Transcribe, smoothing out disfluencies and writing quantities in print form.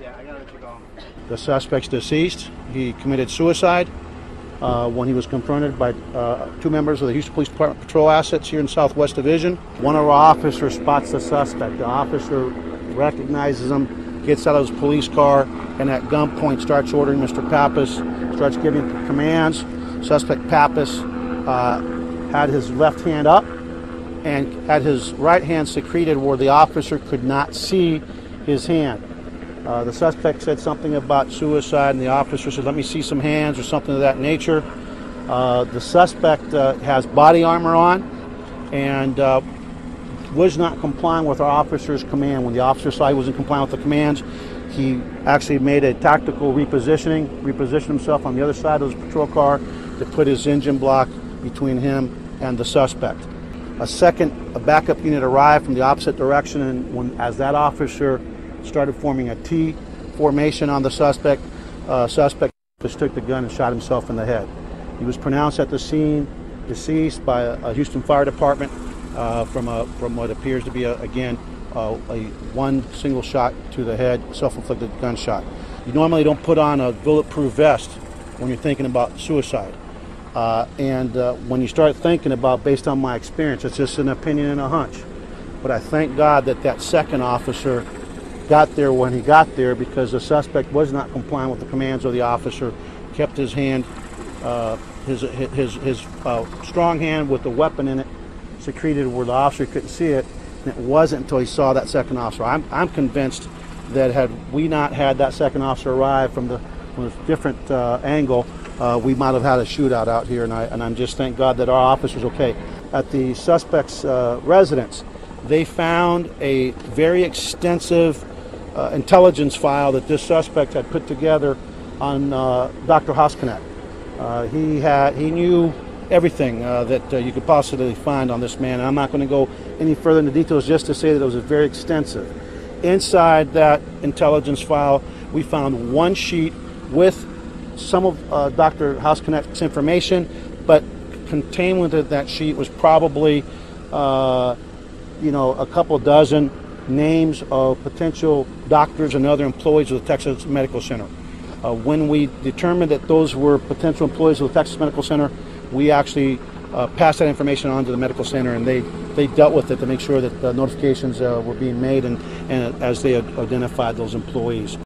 Yeah, I gotta let you go. The suspect's deceased. He committed suicide when he was confronted by two members of the Houston Police Department patrol assets here in Southwest Division. One of our officers spots the suspect. The officer recognizes him, gets out of his police car, and at gunpoint starts ordering Mr. Pappas, starts giving commands. Suspect Pappas had his left hand up and had his right hand secreted where the officer could not see his hand. The suspect said something about suicide, and the officer said, "Let me see some hands," or something of that nature. The suspect has body armor on and was not complying with our officer's command. When the officer saw he wasn't complying with the commands, he actually made a tactical repositioned himself on the other side of his patrol car to put his engine block between him and the suspect. A backup unit arrived from the opposite direction, and as that officer started forming a T formation on the suspect just took the gun and shot himself in the head. He was pronounced at the scene deceased by a Houston Fire Department from what appears to be a one single shot to the head, self-inflicted gunshot. You normally don't put on a bulletproof vest when you're thinking about suicide. When you start thinking about, based on my experience, it's just an opinion and a hunch. But I thank God that second officer got there when he got there, because the suspect was not complying with the commands of the officer, kept his hand, his strong hand with the weapon in it, secreted where the officer couldn't see it. And it wasn't until he saw that second officer. I'm convinced that had we not had that second officer arrive from a different angle, we might have had a shootout out here, and I'm just thank God that our officer's okay. At the suspect's residence, they found a very extensive intelligence file that this suspect had put together on Dr. Hosconnett. He knew everything that you could possibly find on this man. And I'm not going to go any further into details, just to say that it was very extensive. Inside that intelligence file, we found one sheet with some of Dr. Hosconnett's information, but contained within that sheet was probably a couple dozen names of potential doctors and other employees of the Texas Medical Center. When we determined that those were potential employees of the Texas Medical Center, we actually passed that information on to the medical center, and they dealt with it to make sure that the notifications were being made and as they identified those employees.